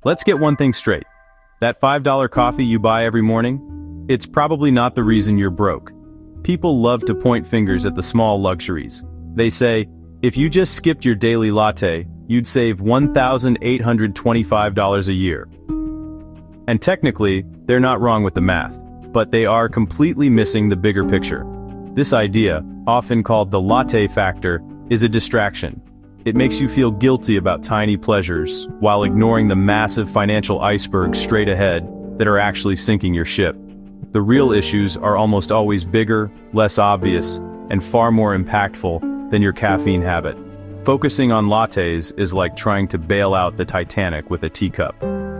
Let's get one thing straight. That $5 coffee you buy every morning? It's probably not the reason you're broke. People love to point fingers at the small luxuries. They say, if you just skipped your daily latte, you'd save $1,825 a year. And technically, they're not wrong with the math, but they are completely missing the bigger picture. This idea, often called the latte factor, is a distraction. It makes you feel guilty about tiny pleasures, while ignoring the massive financial iceberg straight ahead that are actually sinking your ship. The real issues are almost always bigger, less obvious, and far more impactful than your caffeine habit. Focusing on lattes is like trying to bail out the Titanic with a teacup.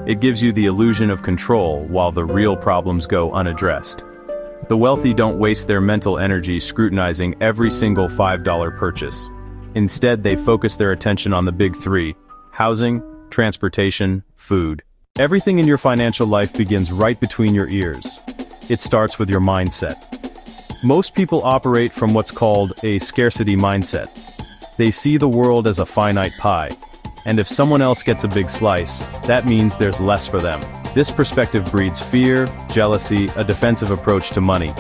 It gives you the illusion of control while the real problems go unaddressed. The wealthy don't waste their mental energy scrutinizing every single $5 purchase. Instead, they focus their attention on the big three: housing, transportation, food. Everything in your financial life begins right between your ears. It starts with your mindset. Most people operate from what's called a scarcity mindset. They see the world as a finite pie, and if someone else gets a big slice, that means there's less for them. This perspective breeds fear, jealousy, a defensive approach to money.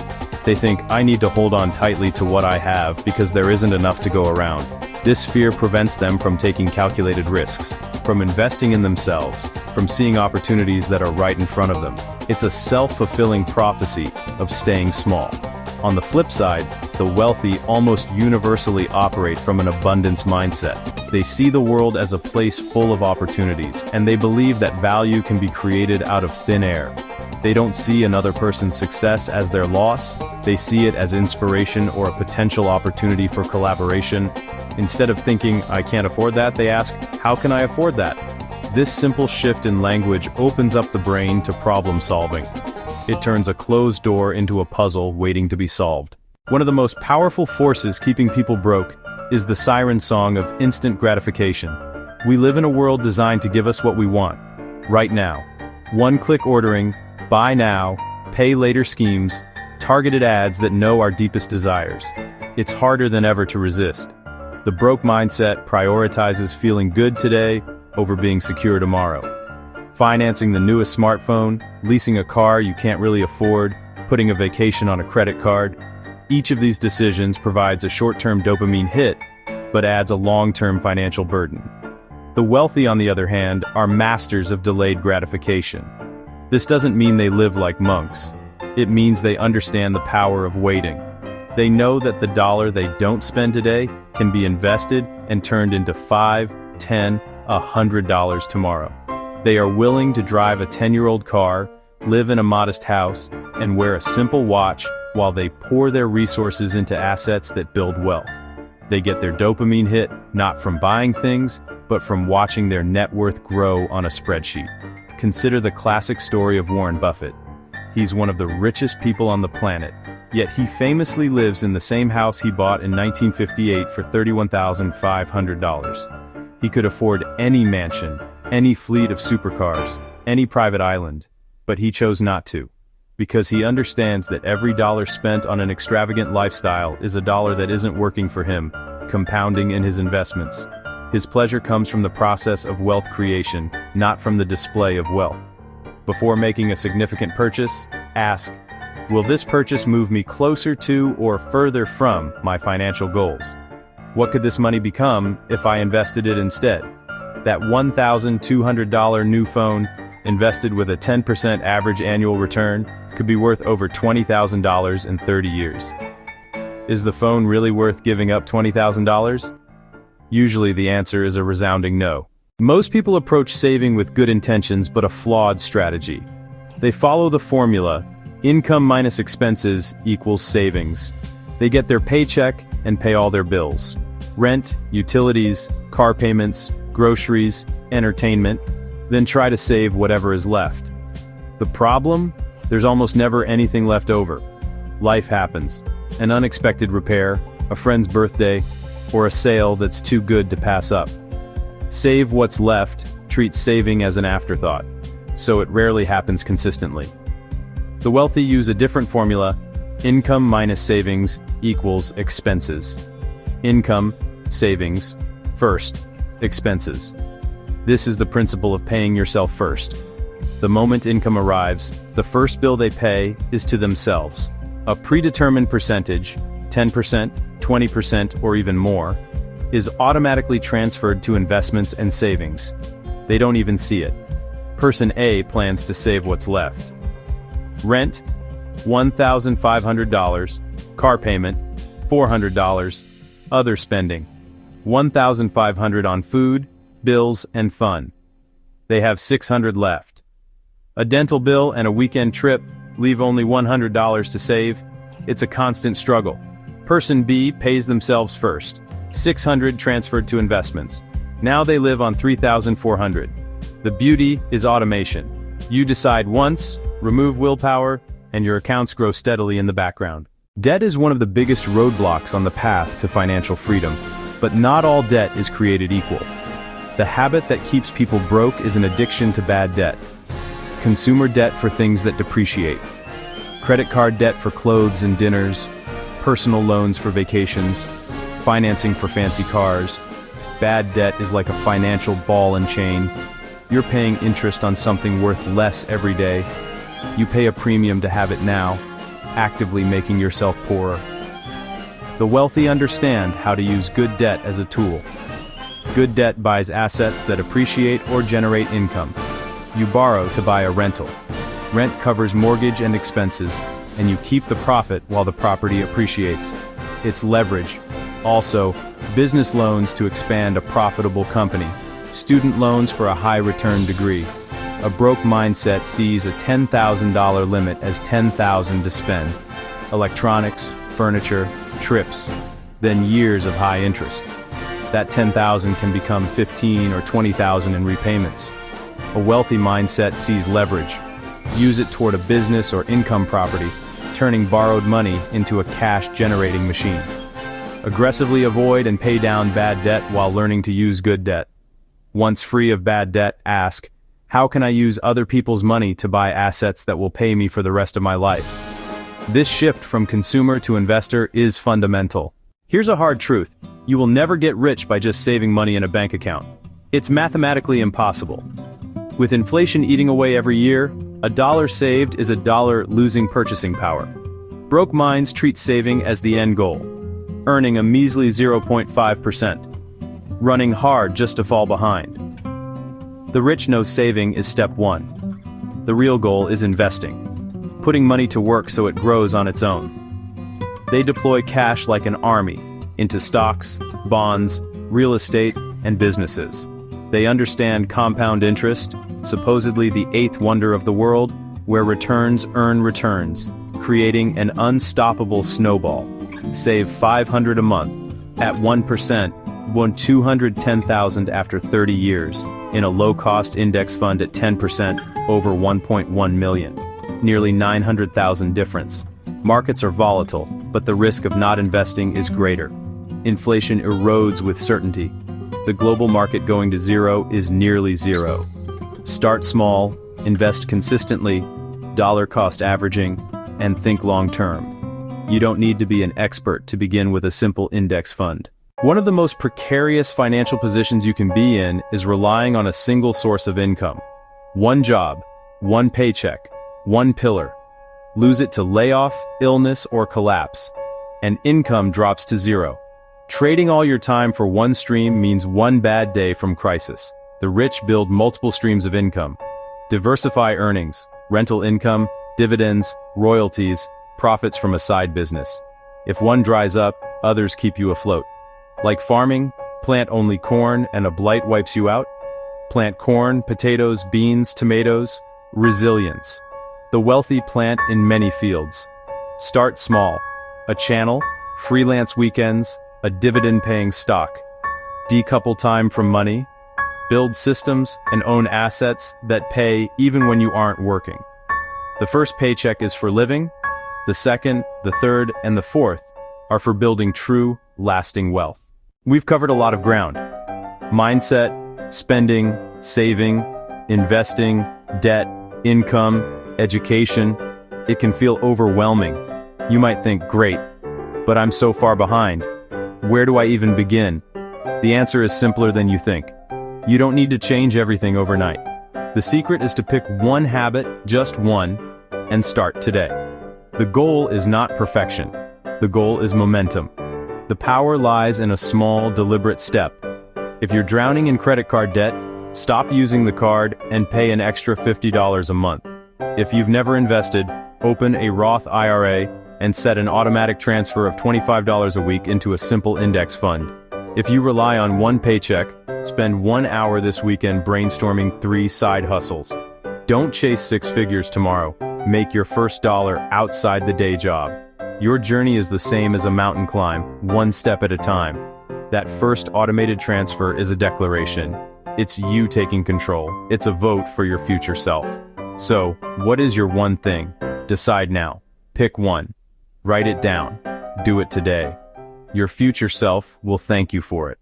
They think, I need to hold on tightly to what I have because there isn't enough to go around. This fear prevents them from taking calculated risks, from investing in themselves, from seeing opportunities that are right in front of them. It's a self-fulfilling prophecy of staying small. On the flip side, the wealthy almost universally operate from an abundance mindset. They see the world as a place full of opportunities, and they believe that value can be created out of thin air. They don't see another person's success as their loss, they see it as inspiration or a potential opportunity for collaboration. Instead of thinking, I can't afford that, they ask, how can I afford that? This simple shift in language opens up the brain to problem solving. It turns a closed door into a puzzle waiting to be solved. One of the most powerful forces keeping people broke is the siren song of instant gratification. We live in a world designed to give us what we want, right now. One-click ordering, buy now, pay later schemes, targeted ads that know our deepest desires. It's harder than ever to resist. The broke mindset prioritizes feeling good today over being secure tomorrow. Financing the newest smartphone, leasing a car you can't really afford, putting a vacation on a credit card. Each of these decisions provides a short-term dopamine hit, but adds a long-term financial burden. The wealthy, on the other hand, are masters of delayed gratification. This doesn't mean they live like monks. It means they understand the power of waiting. They know that the dollar they don't spend today can be invested and turned into $5, $10, $100 tomorrow. They are willing to drive a 10-year-old car, live in a modest house, and wear a simple watch while they pour their resources into assets that build wealth. They get their dopamine hit not from buying things, but from watching their net worth grow on a spreadsheet. Consider the classic story of Warren Buffett. He's one of the richest people on the planet, yet he famously lives in the same house he bought in 1958 for $31,500. He could afford any mansion, any fleet of supercars, any private island, but he chose not to, because he understands that every dollar spent on an extravagant lifestyle is a dollar that isn't working for him, compounding in his investments. His pleasure comes from the process of wealth creation, not from the display of wealth. Before making a significant purchase, ask, will this purchase move me closer to or further from my financial goals? What could this money become if I invested it instead? That $1,200 new phone, invested with a 10% average annual return, could be worth over $20,000 in 30 years. Is the phone really worth giving up $20,000? Usually the answer is a resounding no. Most people approach saving with good intentions but a flawed strategy. They follow the formula, income minus expenses equals savings. They get their paycheck and pay all their bills. Rent, utilities, car payments, groceries, entertainment, then try to save whatever is left. The problem? There's almost never anything left over. Life happens. An unexpected repair, a friend's birthday, or a sale that's too good to pass up. Save what's left treats saving as an afterthought, so it rarely happens consistently. The wealthy use a different formula: income minus savings equals expenses. Income, savings, first, expenses. This is the principle of paying yourself first. The moment income arrives, the first bill they pay is to themselves. A predetermined percentage, 10%, 20%, or even more, is automatically transferred to investments and savings. They don't even see it. Person A plans to save what's left. Rent, $1,500. Car payment, $400. Other spending, $1,500 on food, bills, and fun. They have $600 left. A dental bill and a weekend trip leave only $100 to save. It's a constant struggle. Person B pays themselves first. $600 transferred to investments. Now they live on $3,400. The beauty is automation. You decide once, remove willpower, and your accounts grow steadily in the background. Debt is one of the biggest roadblocks on the path to financial freedom, but not all debt is created equal. The habit that keeps people broke is an addiction to bad debt. Consumer debt for things that depreciate. Credit card debt for clothes and dinners. Personal loans for vacations. Financing for fancy cars. Bad debt is like a financial ball and chain. You're paying interest on something worth less every day. You pay a premium to have it now, actively making yourself poorer. The wealthy understand how to use good debt as a tool. Good debt buys assets that appreciate or generate income. You borrow to buy a rental. Rent covers mortgage and expenses, and you keep the profit while the property appreciates. It's leverage. Also, business loans to expand a profitable company. Student loans for a high-return degree. A broke mindset sees a $10,000 limit as $10,000 to spend. Electronics, furniture, trips, then years of high interest. That $10,000 can become $15,000 or $20,000 in repayments. A wealthy mindset sees leverage. Use it toward a business or income property, turning borrowed money into a cash-generating machine. Aggressively avoid and pay down bad debt while learning to use good debt. Once free of bad debt, ask, how can I use other people's money to buy assets that will pay me for the rest of my life? This shift from consumer to investor is fundamental. Here's a hard truth. You will never get rich by just saving money in a bank account. It's mathematically impossible. With inflation eating away every year, a dollar saved is a dollar losing purchasing power. Broke minds treat saving as the end goal, earning a measly 0.5%. Running hard just to fall behind. The rich know saving is step one. The real goal is investing, putting money to work so it grows on its own. They deploy cash like an army into stocks, bonds, real estate, and businesses. They understand compound interest, supposedly the eighth wonder of the world, where returns earn returns, creating an unstoppable snowball. Save $500 a month, at 1%, won $210,000 after 30 years, in a low-cost index fund at 10%, over $1.1 million. Nearly $900,000 difference. Markets are volatile, but the risk of not investing is greater. Inflation erodes with certainty. The global market going to zero is nearly zero. Start small, invest consistently, dollar cost averaging, and think long-term. You don't need to be an expert to begin with a simple index fund. One of the most precarious financial positions you can be in is relying on a single source of income. One job, one paycheck, one pillar. Lose it to layoff, illness, or collapse, and income drops to zero. Trading all your time for one stream means one bad day from crisis. The rich build multiple streams of income. Diversify earnings, rental income, dividends, royalties, profits from a side business. If one dries up, others keep you afloat. Like farming, plant only corn and a blight wipes you out. Plant corn, potatoes, beans, tomatoes, resilience. The wealthy plant in many fields. Start small. A channel, freelance weekends, a dividend-paying stock. Decouple time from money. Build systems and own assets that pay even when you aren't working. The first paycheck is for living. The second, the third, and the fourth are for building true, lasting wealth. We've covered a lot of ground. Mindset, spending, saving, investing, debt, income, education. It can feel overwhelming. You might think, great, but I'm so far behind. Where do I even begin? The answer is simpler than you think. You don't need to change everything overnight. The secret is to pick one habit, just one, and start today. The goal is not perfection. The goal is momentum. The power lies in a small, deliberate step. If you're drowning in credit card debt, stop using the card and pay an extra $50 a month. If you've never invested, open a Roth IRA and set an automatic transfer of $25 a week into a simple index fund. If you rely on one paycheck, spend 1 hour this weekend brainstorming 3 side hustles. Don't chase 6 figures tomorrow. Make your first dollar outside the day job. Your journey is the same as a mountain climb, one step at a time. That first automated transfer is a declaration. It's you taking control. It's a vote for your future self. So, what is your one thing? Decide now. Pick one. Write it down. Do it today. Your future self will thank you for it.